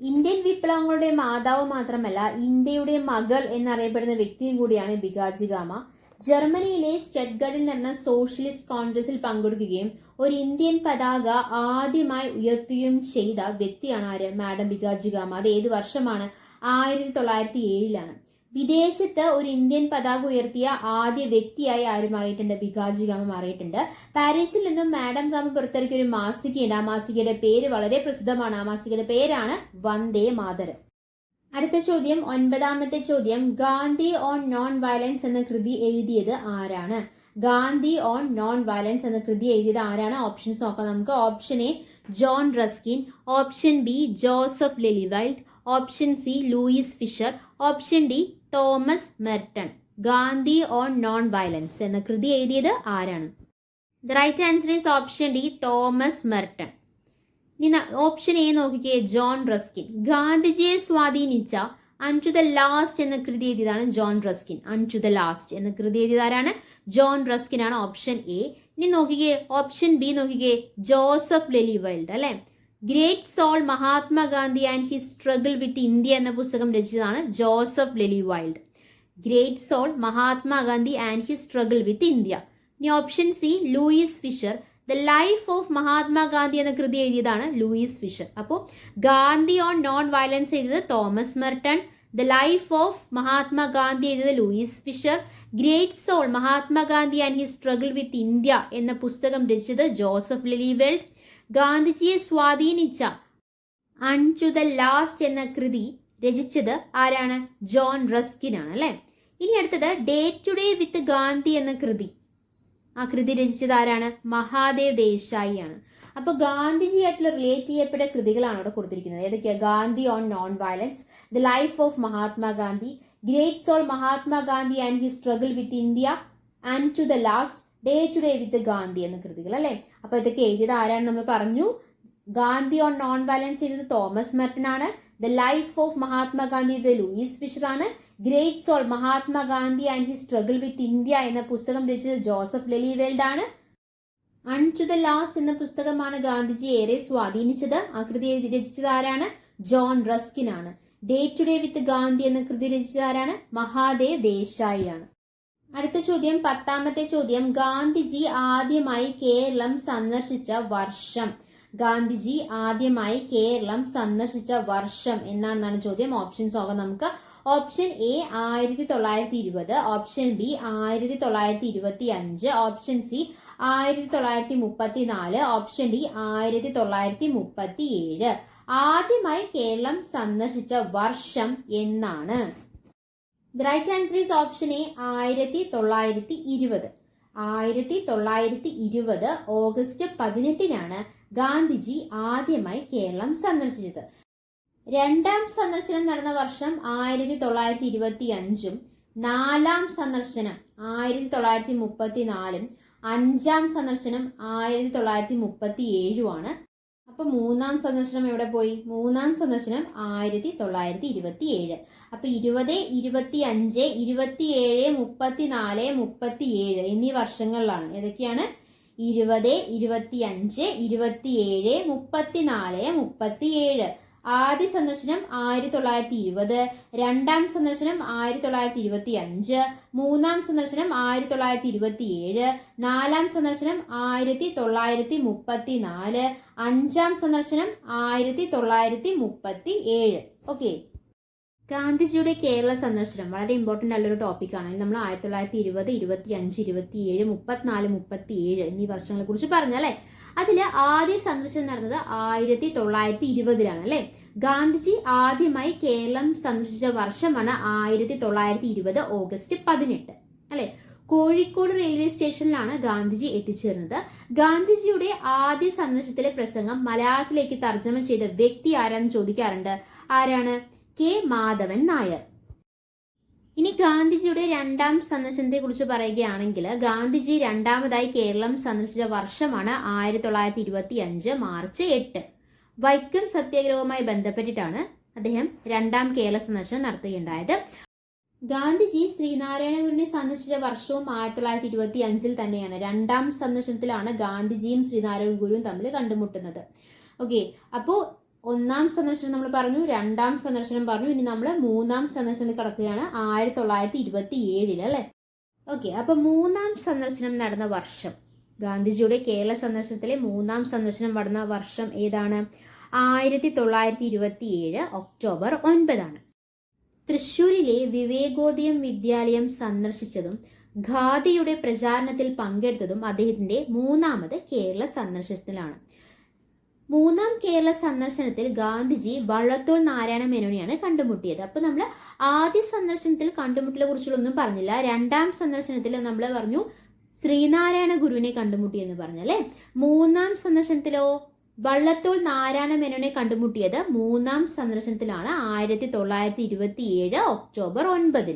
ഇന്ത്യൻ വിപ്ലവങ്ങളുടെ മാതാവ് മാത്രമല്ല, ഇന്ത്യയുടെ മകൾ എന്നറിയപ്പെടുന്ന വ്യക്തിയും കൂടിയാണ് ബിഗാജി ഗാമ. ജർമ്മനിയിലെ സ്റ്റഡ്ഗഡിൽ നടന്ന സോഷ്യലിസ്റ്റ് കോൺഗ്രസിൽ പങ്കെടുക്കുകയും ഒരു ഇന്ത്യൻ പതാക ആദ്യമായി ഉയർത്തുകയും ചെയ്ത വ്യക്തിയാണ് ആര്? മാഡം ബിഗാജി ഗാമ. അത് ഏത് വർഷമാണ്? 1907 വിദേശത്ത് ഒരു ഇന്ത്യൻ പതാക ഉയർത്തിയ ആദ്യ വ്യക്തിയായി ആര് മാറിയിട്ടുണ്ട്? ബിഗാജി ഗാമ മാറിയിട്ടുണ്ട്. പാരീസിൽ നിന്നും മാഡം ഗാമ പുറത്തിറക്കിയ ഒരു മാസികയുണ്ട്. ആ മാസികയുടെ പേര് വളരെ പ്രസിദ്ധമാണ്. ആ മാസികയുടെ പേരാണ് വന്ദേ മാതരം. അടുത്ത ചോദ്യം, 9ാമത്തെ ചോദ്യം, ഗാന്ധി ഓൺ നോൺ വയലൻസ് എന്ന കൃതി എഴുതിയത് ആരാണ്? ഗാന്ധി ഓൺ നോൺ വയലൻസ് എന്ന കൃതി എഴുതിയത് ആരാണ്? ഓപ്ഷൻസ് നോക്കാം നമുക്ക്. Option A John Ruskin, option B Joseph Lelyveld, option C Louis Fischer, option D Thomas Merton. Gandhi on non violence എന്ന കൃതി എഴുതിയത് ആരാണ്? The right answer is option D Thomas Merton. ഇനി ഓപ്ഷൻ എ നോക്കിക്കേ, ജോൺ റസ്കിൻ. ഗാന്ധിജിയെ സ്വാധീനിച്ച unto the last എന്ന കൃതി എഴുതിയതാണ് John Ruskin. Unto the last എന്ന കൃതി എഴുതിയതാരാണ്? ജോൺ റസ്കിൻ ആണ്. Option A. ഇനി നോക്കിക്കേ, ഓപ്ഷൻ ബി നോക്കിക്കേ, ജോസഫ് ലെലിവൈൽഡ് അല്ലെ. Great soul Mahatma Gandhi and his struggle with India എന്ന പുസ്തകം രചിച്ചതാണ് Joseph ലെലിവൈൽഡ്. Great soul Mahatma Gandhi and his struggle with India. ഇനി option C Louis Fisher. The life of Mahatma Gandhi എന്ന കൃതി എഴുതിയതാണ് ലൂയിസ് ഫിഷർ. അപ്പോൾ ഗാന്ധി ഓൺ നോൺ വയലൻസ് എഴുതിയത് Thomas Merton, the life of Mahatma Gandhi എഴുതിയത് Louis Fischer, great soul Mahatma Gandhi and his struggle with India എന്ന പുസ്തകം രചിച്ചത് ജോസഫ് ലെലിവൈൽഡ്. ഗാന്ധിജിയെ സ്വാധീനിച്ച അൺ ടു ദ ലാസ്റ്റ് എന്ന കൃതി രചിച്ചത് ആരാണ്? ജോൺ റസ്കിൻ ആണ് അല്ലെ. ഇനി അടുത്തത് day to day with Gandhi എന്ന കൃതി. ആ കൃതി രചിച്ചത് ആരാണ്? മഹാദേവ് ദേശായി ആണ്. അപ്പോൾ ഗാന്ധിജിയായിട്ടുള്ള റിലേറ്റ് ചെയ്യപ്പെട്ട കൃതികളാണ് അവിടെ കൊടുത്തിരിക്കുന്നത്. ഏതൊക്കെയാ? Gandhi on non violence, the life of Mahatma Gandhi, great soul Mahatma Gandhi and his struggle with India, and to the last, day to day with Gandhi എന്ന കൃതികൾ അല്ലെ. അപ്പൊ ഇതൊക്കെ എഴുതിയത് ആരാണ് നമ്മൾ പറഞ്ഞു? ഗാന്ധി ഓൺ നോൺ വയലൻസ് ചെയ്തത് തോമസ് മെർട്ടൺ ആണ്. The life of Mahatma Gandhi the Luis Fisher ആണ്. Great soul Mahatma Gandhi and his struggle with India എന്ന പുസ്തകം രചിച്ചത് ജോസഫ് ലെലിവേൽഡ് ആണ്. അൺ ടു ദ ലാസ്റ്റ് എന്ന പുസ്തകമാണ് ഗാന്ധിജി ഏറെ സ്വാധീനിച്ചത്. ആ കൃതി രചിച്ചത് ആരാണ്? ജോൺ റസ്കിൻ ആണ്. Day to day with Gandhi എന്ന കൃതി രചിച്ചത് ആരാണ്? മഹാദേവ് ദേശായി ആണ്. അടുത്ത ചോദ്യം, 10ാമത്തെ ചോദ്യം, ഗാന്ധിജി ആദ്യമായി കേരളം സന്ദർശിച്ച വർഷം. ഗാന്ധിജി ആദ്യമായി കേരളം സന്ദർശിച്ച വർഷം എന്നാണെന്നാണ് ചോദ്യം. ഓപ്ഷൻസ് നോക്കാം നമുക്ക്. Option A 1920, option B 1925, option C 1934, option D 1937. ആദ്യമായി കേരളം സന്ദർശിച്ച വർഷം എന്നാണ്? The right answer is option A 1920. 1920 August 18-നാണ് Gandhiji ആദ്യമായി കേരളം സന്ദർശിച്ചത്. രണ്ടാം സന്ദർശനം നടന്ന വർഷം 1925, നാലാം സന്ദർശനം 1934, അഞ്ചാം സന്ദർശനം 1937 ആണ്. അപ്പൊ മൂന്നാം സന്ദർശനം എവിടെ പോയി? മൂന്നാം സന്ദർശനം 1927. അപ്പൊ 20, 25, 27, 34, 37 എന്നീ വർഷങ്ങളിലാണ്. ഏതൊക്കെയാണ്? 20, 25, 27, 34, 37. ആദ്യ സന്ദർശനം 1920, രണ്ടാം സന്ദർശനം 1925, മൂന്നാം സന്ദർശനം 1927, നാലാം സന്ദർശനം 1934, അഞ്ചാം സന്ദർശനം 1937. ഓക്കെ, ഗാന്ധിജിയുടെ കേരള സന്ദർശനം വളരെ ഇമ്പോർട്ടൻ്റ് ആയിട്ടുള്ള ഒരു ടോപ്പിക്കാണ്. നമ്മൾ 1920, 25, 27, 34, 37 എന്നീ വർഷങ്ങളെ കുറിച്ച് പറഞ്ഞല്ലേ. അതിൽ ആദ്യ സന്ദർശനം നടന്നത് 1920-ലാണ് അല്ലെ. ഗാന്ധിജി ആദ്യമായി കേരളം സന്ദർശിച്ച വർഷമാണ് 1920 ഓഗസ്റ്റ് 18 അല്ലെ. കോഴിക്കോട് റെയിൽവേ സ്റ്റേഷനിലാണ് ഗാന്ധിജി എത്തിച്ചേർന്നത്. ഗാന്ധിജിയുടെ ആദ്യ സന്ദർശനത്തിലെ പ്രസംഗം മലയാളത്തിലേക്ക് തർജ്ജമ ചെയ്ത വ്യക്തി ആരാന്ന് ചോദിക്കാറുണ്ട്. ആരാണ്? കെ മാധവൻ നായർ. ഇനി ഗാന്ധിജിയുടെ രണ്ടാം സന്ദർശനത്തെ കുറിച്ച് പറയുകയാണെങ്കിൽ, ഗാന്ധിജി രണ്ടാമതായി കേരളം സന്ദർശിച്ച വർഷമാണ് 1925 മാർച്ച് 8. വൈക്കം സത്യാഗ്രഹവുമായി ബന്ധപ്പെട്ടിട്ടാണ് അദ്ദേഹം രണ്ടാം കേരള സന്ദർശനം നടത്തുകയുണ്ടായത്. ഗാന്ധിജി ശ്രീനാരായണ ഗുരുവിനെ സന്ദർശിച്ച വർഷവും 1925 തന്നെയാണ്. രണ്ടാം സന്ദർശനത്തിലാണ് ഗാന്ധിജിയും ശ്രീനാരായണ ഗുരുവും തമ്മിൽ കണ്ടുമുട്ടുന്നത്. ഓക്കെ, അപ്പോൾ ഒന്നാം സന്ദർശനം നമ്മൾ പറഞ്ഞു, രണ്ടാം സന്ദർശനം പറഞ്ഞു. ഇനി നമ്മൾ മൂന്നാം സന്ദർശനത്തിൽ കടക്കുകയാണ് 1927 അല്ലെ. ഓക്കെ, അപ്പൊ മൂന്നാം സന്ദർശനം നടന്ന വർഷം, ഗാന്ധിജിയുടെ കേരള സന്ദർശനത്തിലെ മൂന്നാം സന്ദർശനം നടന്ന വർഷം ഏതാണ്? 1927 ഒക്ടോബർ 9. തൃശ്ശൂരിലെ വിവേകോദയം വിദ്യാലയം സന്ദർശിച്ചതും ഖാദിയുടെ പ്രചാരണത്തിൽ പങ്കെടുത്തതും അദ്ദേഹത്തിന്റെ മൂന്നാമത് കേരള സന്ദർശനത്തിലാണ്. മൂന്നാം കേരള സന്ദർശനത്തിൽ ഗാന്ധിജി വള്ളത്തോൾ നാരായണ മേനോനെയാണ് കണ്ടുമുട്ടിയത്. അപ്പൊ നമ്മൾ ആദ്യ സന്ദർശനത്തിൽ കണ്ടുമുട്ടലെ കുറിച്ചുള്ളൊന്നും പറഞ്ഞില്ല. രണ്ടാം സന്ദർശനത്തിൽ നമ്മൾ പറഞ്ഞു ശ്രീനാരായണ ഗുരുവിനെ കണ്ടുമുട്ടി എന്ന് പറഞ്ഞല്ലേ. മൂന്നാം സന്ദർശനത്തിലോ വള്ളത്തോൾ നാരായണ മേനോനെ കണ്ടുമുട്ടിയത് മൂന്നാം സന്ദർശനത്തിലാണ് 1927 ഒക്ടോബർ 9.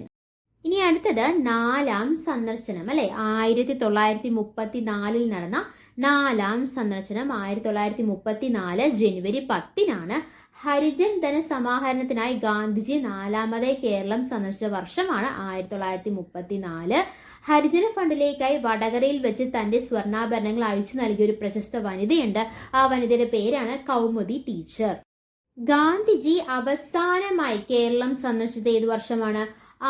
ഇനി അടുത്തത് നാലാം സന്ദർശനം അല്ലെ. 1934 നടന്ന നാലാം സന്ദർശനം 1934 ജനുവരി 10 ഹരിജൻ ധനസമാഹരണത്തിനായി ഗാന്ധിജി നാലാമതായി കേരളം സന്ദർശിച്ച വർഷമാണ് 1934. ഹരിജന ഫണ്ടിലേക്കായി വടകരയിൽ വെച്ച് തന്റെ സ്വർണ്ണാഭരണങ്ങൾ അഴിച്ചു നൽകിയ ഒരു പ്രശസ്ത വനിതയുണ്ട്. ആ വനിതയുടെ പേരാണ് കൗമുദി ടീച്ചർ. ഗാന്ധിജി അവസാനമായി കേരളം സന്ദർശിച്ചത് ഏത് വർഷമാണ്?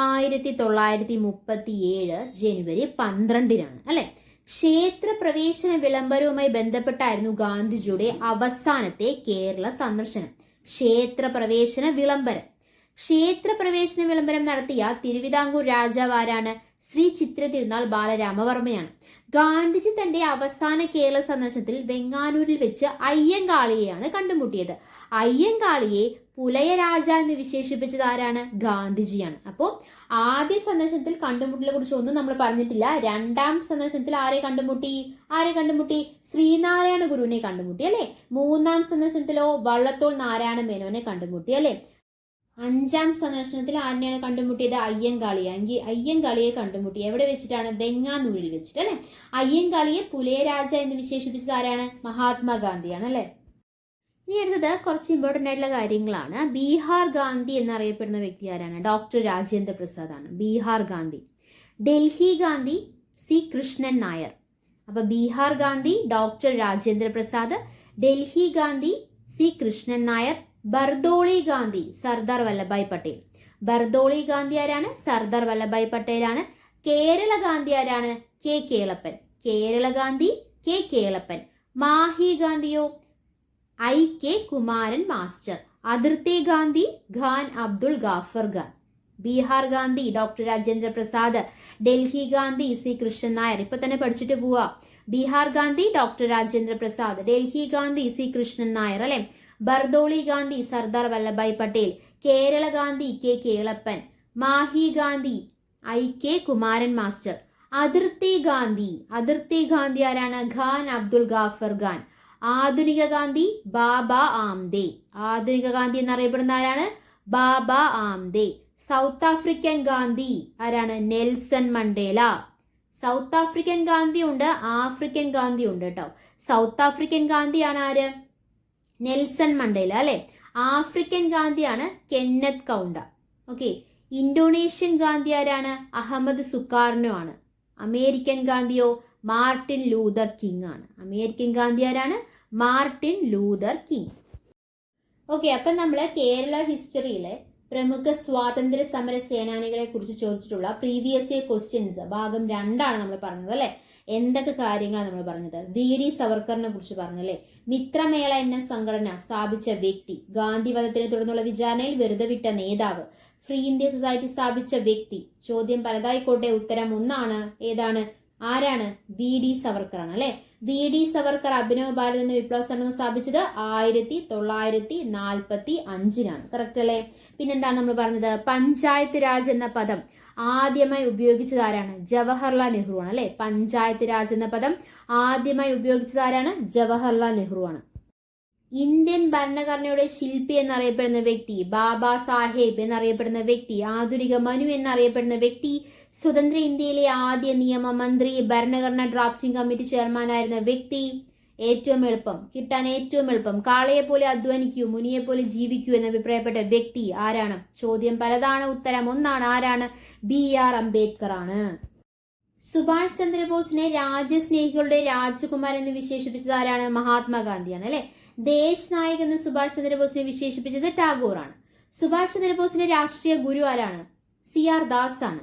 1937 ജനുവരി 12 അല്ലെ. ക്ഷേത്ര പ്രവേശന വിളംബരവുമായി ബന്ധപ്പെട്ടായിരുന്നു ഗാന്ധിജിയുടെ അവസാനത്തെ കേരള സന്ദർശനം. ക്ഷേത്ര പ്രവേശന വിളംബരം നടത്തിയ തിരുവിതാംകൂർ രാജാവ് ആരാണ്? ശ്രീ ചിത്ര തിരുനാൾ ബാലരാമവർമ്മയാണ്. ഗാന്ധിജി തന്റെ അവസാന കേരള സന്ദർശനത്തിൽ വെങ്ങാനൂരിൽ വെച്ച് അയ്യങ്കാളിയെയാണ് കണ്ടുമുട്ടിയത്. അയ്യങ്കാളിയെ പുലയ രാജ എന്ന് വിശേഷിപ്പിച്ചത് ആരാണ്? ഗാന്ധിജിയാണ്. അപ്പോൾ ആദ്യ സന്ദർശനത്തിൽ കണ്ടുമുട്ടലെ കുറിച്ച് ഒന്നും നമ്മൾ പറഞ്ഞിട്ടില്ല. രണ്ടാം സന്ദർശനത്തിൽ ആരെ കണ്ടുമുട്ടി? ശ്രീനാരായണ ഗുരുവിനെ കണ്ടുമുട്ടി അല്ലെ. മൂന്നാം സന്ദർശനത്തിലോ വള്ളത്തോൾ നാരായണ മേനോനെ കണ്ടുമുട്ടി അല്ലെ. അഞ്ചാം സന്ദർശനത്തിൽ ആരെയാണ് കണ്ടുമുട്ടിയത്? അയ്യങ്കാളിയെ കണ്ടുമുട്ടി. എവിടെ വെച്ചിട്ടാണ്? വെങ്ങാനൂരിൽ വെച്ചിട്ട് അല്ലെ. അയ്യങ്കാളിയെ പുലയരാജ എന്ന് വിശേഷിപ്പിച്ചത് ആരാണ്? മഹാത്മാഗാന്ധിയാണ് അല്ലെ. ഇനി അടുത്തത് കുറച്ച് ഇമ്പോർട്ടൻ്റ് ആയിട്ടുള്ള കാര്യങ്ങളാണ്. ബീഹാർ ഗാന്ധി എന്നറിയപ്പെടുന്ന വ്യക്തി ആരാണ്? ഡോക്ടർ രാജേന്ദ്ര പ്രസാദ് ആണ് ബീഹാർ ഗാന്ധി. ഡൽഹി ഗാന്ധി സി കൃഷ്ണൻ നായർ. അപ്പൊ ബീഹാർ ഗാന്ധി ഡോക്ടർ രാജേന്ദ്ര പ്രസാദ്, ഡൽഹി ഗാന്ധി സി കൃഷ്ണൻ നായർ, ബർദോളി ഗാന്ധി സർദാർ വല്ലഭായ് പട്ടേൽ. ബർദോളി ഗാന്ധി ആരാണ്? സർദാർ വല്ലഭായ് പട്ടേലാണ്. കേരള ഗാന്ധി ആരാണ്? കെ കേളപ്പൻ. കേരള ഗാന്ധി കെ കേളപ്പൻ. മാഹി ഗാന്ധിയോ? I K Kumaran master. അതിർത്തി ഗാന്ധി ഖാൻ അബ്ദുൾ ഗാഫർ ഖാൻ. Bihar Gandhi doctor Rajendra Prasad, Delhi Gandhi C Krishnan Nair. ഇപ്പൊ തന്നെ പഠിച്ചിട്ട് പോവാ. ബീഹാർ ഗാന്ധി ഡോക്ടർ രാജേന്ദ്ര പ്രസാദ്, ഡൽഹി ഗാന്ധി സി കൃഷ്ണൻ നായർ അല്ലെ. Bardoli Gandhi Sardar Vallabhbhai Patel, Kerala Gandhi K Kelappan, Mahe Gandhi I K Kumaran master. അതിർത്തി ഗാന്ധി ആരാണ്? ഖാൻ അബ്ദുൾ ഗാഫർ ഖാൻ. ആധുനിക ഗാന്ധി ബാബ ആംദെ. ആധുനിക ഗാന്ധി എന്നറിയപ്പെടുന്ന ആരാണ്? ബാബ ആംദെ. സൗത്ത് ആഫ്രിക്കൻ ഗാന്ധി ആരാണ്? Nelson Mandela. South African Gandhi ഉണ്ട്, ആഫ്രിക്കൻ ഗാന്ധി ഉണ്ട് കേട്ടോ. സൗത്ത് ആഫ്രിക്കൻ ഗാന്ധിയാണ് ആര്? നെൽസൺ മണ്ടേല അല്ലെ. ആഫ്രിക്കൻ ഗാന്ധിയാണ് Kenneth Kaunda. Okay. Indonesian Gandhi ആരാണ്? അഹമ്മദ് സുകാർണോ ആണ്. അമേരിക്കൻ ഗാന്ധിയോ? മാർട്ടിൻ ലൂതർ കിങ് ആണ്. അമേരിക്കൻ ഗാന്ധി ആരാണ്? Martin Luther king. ഓക്കെ, അപ്പൊ നമ്മള് കേരള ഹിസ്റ്ററിയിലെ പ്രമുഖ സ്വാതന്ത്ര്യ സമര സേനാനികളെ കുറിച്ച് ചോദിച്ചിട്ടുള്ള പ്രീവിയസ് ഇയർ ക്വസ്റ്റ്യൻസ് ഭാഗം 2 നമ്മൾ പറഞ്ഞത് അല്ലെ. എന്തൊക്കെ കാര്യങ്ങളാണ് നമ്മൾ പറഞ്ഞത്? വി ഡി സവർക്കറിനെ കുറിച്ച് പറഞ്ഞല്ലേ. മിത്രമേള എന്ന സംഘടന സ്ഥാപിച്ച വ്യക്തി, ഗാന്ധിവധത്തിനെ തുടർന്നുള്ള വിചാരണയിൽ വെറുതെ വിട്ട നേതാവ്, ഫ്രീ ഇന്ത്യ സൊസൈറ്റി സ്ഥാപിച്ച വ്യക്തി. ചോദ്യം പലതായിക്കോട്ടെ, ഉത്തരം ഒന്നാണ്. ഏതാണ്? ആരാണ്? വി ഡി സവർക്കർ ആണ് അല്ലെ. വി ഡി സവർക്കർ അഭിനവ് ഭാരത് എന്ന വിപ്ലവ സംഘടന സ്ഥാപിച്ചത് 1945 കറക്റ്റ് അല്ലെ. പിന്നെന്താണ് നമ്മൾ പറഞ്ഞത്? പഞ്ചായത്ത് രാജ് എന്ന പദം ആദ്യമായി ഉപയോഗിച്ചത് ആരാണ്? ജവഹർലാൽ നെഹ്റു ആണ് അല്ലെ. പഞ്ചായത്ത് രാജ് എന്ന പദം ആദ്യമായി ഉപയോഗിച്ചത് ആരാണ്? ജവഹർലാൽ നെഹ്റു ആണ്. ഇന്ത്യൻ ഭരണഘടനയുടെ ശില്പി എന്നറിയപ്പെടുന്ന വ്യക്തി, ബാബാ സാഹേബ് എന്നറിയപ്പെടുന്ന വ്യക്തി, ആധുനിക മനു എന്നറിയപ്പെടുന്ന വ്യക്തി, സ്വതന്ത്ര ഇന്ത്യയിലെ ആദ്യ നിയമമന്ത്രി, ഭരണഘടനാ ഡ്രാഫ്റ്റിംഗ് കമ്മിറ്റി ചെയർമാനായിരുന്ന വ്യക്തി. ഏറ്റവും എളുപ്പം കിട്ടാൻ ഏറ്റവും എളുപ്പം, കാളയെ പോലെ അധ്വാനിക്കൂ മുനിയെ പോലെ ജീവിക്കൂ എന്ന് അഭിപ്രായപ്പെട്ട വ്യക്തി ആരാണ്? ചോദ്യം പലതാണ്, ഉത്തരം ഒന്നാണ്. ആരാണ്? BR അംബേദ്കർ ആണ്. സുഭാഷ് ചന്ദ്രബോസിനെ രാജ്യസ്നേഹികളുടെ രാജകുമാരൻ എന്ന് വിശേഷിപ്പിച്ചത് ആരാണ്? മഹാത്മാഗാന്ധിയാണ് അല്ലെ. ദേശ് നായക് എന്ന് സുഭാഷ് ചന്ദ്രബോസിനെ വിശേഷിപ്പിച്ചത് ടാഗോർ ആണ്. സുഭാഷ് ചന്ദ്രബോസിന്റെ രാഷ്ട്രീയ ഗുരു ആരാണ്? CR ദാസ് ആണ്.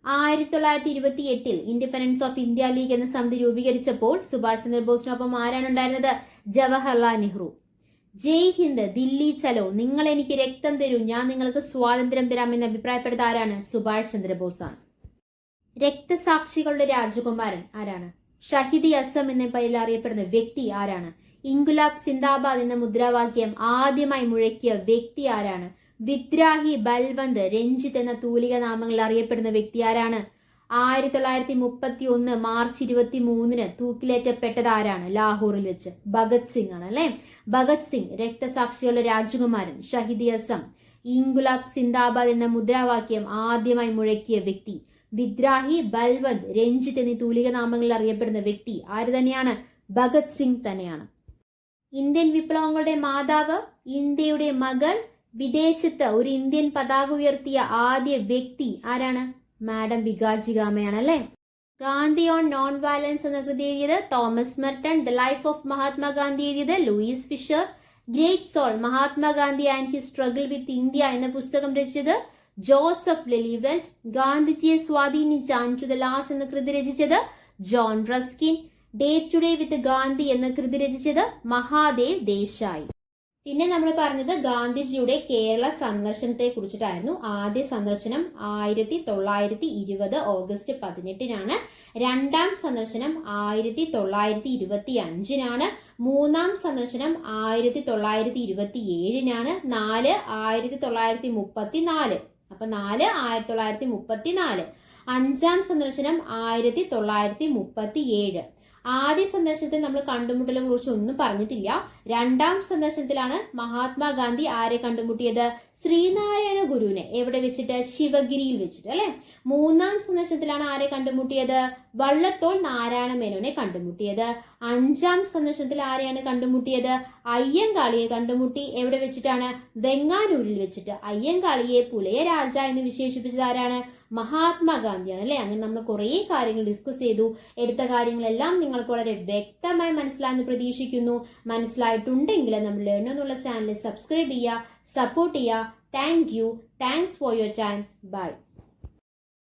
1928 ഇൻഡിപെൻഡൻസ് ഓഫ് ഇന്ത്യ ലീഗ് എന്ന സമിതി രൂപീകരിച്ചപ്പോൾ സുഭാഷ് ചന്ദ്രബോസിനൊപ്പം ആരാണ് ഉണ്ടായിരുന്നത്? ജവഹർലാൽ നെഹ്റു. ജയ് ഹിന്ദ്, ദില്ലി ചലോ, നിങ്ങൾ എനിക്ക് രക്തം തരൂ, ഞാൻ നിങ്ങൾക്ക് സ്വാതന്ത്ര്യം തരാം എന്ന് അഭിപ്രായപ്പെട്ടത് ആരാണ്? സുഭാഷ് ചന്ദ്രബോസ് ആണ്. രക്തസാക്ഷികളുടെ രാജകുമാരൻ ആരാണ്? ഷഹിദി അസം എന്ന പേരിൽ അറിയപ്പെടുന്ന വ്യക്തി ആരാണ്? ഇൻകുലാബ് സിന്ദാബാദ് എന്ന മുദ്രാവാക്യം ആദ്യമായി മുഴക്കിയ വ്യക്തി ആരാണ്? വിദ്രാഹി, ബൽവന്ത്, രഞ്ജിത്ത് എന്ന തൂലിക നാമങ്ങളിൽ അറിയപ്പെടുന്ന വ്യക്തി ആരാണ്? 1931 മാർച്ച് 23 തൂക്കിലേറ്റപ്പെട്ടത് ആരാണ്? ലാഹോറിൽ വെച്ച് ഭഗത് സിംഗ് ആണ് അല്ലെ. ഭഗത് സിംഗ് രക്തസാക്ഷികളുടെ രാജകുമാരൻ, ഷഹിദി അസം, ഇൻകുലാബ് സിന്ദാബാദ് എന്ന മുദ്രാവാക്യം ആദ്യമായി മുഴക്കിയ വ്യക്തി, വിദ്രാഹി, ബൽവന്ത്, രഞ്ജിത്ത് എന്നീ തൂലിക നാമങ്ങളിൽ അറിയപ്പെടുന്ന വ്യക്തി ആര് തന്നെയാണ്? ഭഗത് സിംഗ് തന്നെയാണ്. ഇന്ത്യൻ വിപ്ലവങ്ങളുടെ മാതാവ്, ഇന്ത്യയുടെ മകൾ, വിദേശത്ത് ഒരു ഇന്ത്യൻ പതാക ഉയർത്തിയ ആദ്യ വ്യക്തി ആരാണ്? മാഡം ബികാജി ഗാമയാണ് അല്ലെ. ഗാന്ധി ഓൺ നോൺ വയലൻസ് എന്ന കൃതി എഴുതിയത് Thomas Merton. The life of Mahatma Gandhi എഴുതിയത് Louis Fischer. Great soul, Mahatma Gandhi and his struggle with India എന്ന പുസ്തകം രചിച്ചത് ജോസഫ് ലെലിവെൽറ്റ്. ഗാന്ധിജിയെ സ്വാധീനിച്ച ടു ദ ലാസ്റ്റ് എന്ന കൃതി രചിച്ചത് John Ruskin. Day to day with Gandhi എന്ന കൃതി രചിച്ചത് മഹാദേവ് ദേശായി. പിന്നെ നമ്മൾ പറഞ്ഞത് ഗാന്ധിജിയുടെ കേരള സന്ദർശനത്തെ കുറിച്ചിട്ടായിരുന്നു. ആദ്യ സന്ദർശനം 1920 ഓഗസ്റ്റ് 18 രണ്ടാം സന്ദർശനം 1925 മൂന്നാം സന്ദർശനം 1927 1934. അപ്പൊ 1934. അഞ്ചാം സന്ദർശനം 1937. ആദ്യ സന്ദർശനത്തിൽ നമ്മൾ കണ്ടുമുട്ടലിനെ കുറിച്ച് ഒന്നും പറഞ്ഞിട്ടില്ല. രണ്ടാം സന്ദർശനത്തിലാണ് മഹാത്മാഗാന്ധി ആരെ കണ്ടുമുട്ടിയത്? ശ്രീനാരായണ ഗുരുവിനെ. എവിടെ വെച്ചിട്ട്? ശിവഗിരിയിൽ വെച്ചിട്ട് അല്ലെ. മൂന്നാം സന്ദർശനത്തിലാണ് ആരെ കണ്ടുമുട്ടിയത്? വള്ളത്തോൾ നാരായണ മേനോനെ കണ്ടുമുട്ടിയത്. അഞ്ചാം സന്ദർശനത്തിൽ ആരെയാണ് കണ്ടുമുട്ടിയത്? അയ്യങ്കാളിയെ കണ്ടുമുട്ടി. എവിടെ വെച്ചിട്ടാണ്? വെങ്ങാനൂരിൽ വെച്ചിട്ട്. അയ്യങ്കാളിയെ പുലയ രാജ എന്ന് വിശേഷിപ്പിച്ചത് ആരാണ്? മഹാത്മാഗാന്ധിയാണ് അല്ലെ. അങ്ങനെ നമ്മൾ കുറേ കാര്യങ്ങൾ ഡിസ്കസ് ചെയ്തു. എടുത്ത കാര്യങ്ങളെല്ലാം നിങ്ങൾക്ക് വളരെ വ്യക്തമായി മനസ്സിലായെന്ന് പ്രതീക്ഷിക്കുന്നു. മനസ്സിലായിട്ടുണ്ടെങ്കിൽ നമ്മൾ ലേൺ എന്നുള്ള ചാനൽ സബ്സ്ക്രൈബ് ചെയ്യുക, സപ്പോർട്ട് ചെയ്യുക. Thank you. Thanks for your time. By.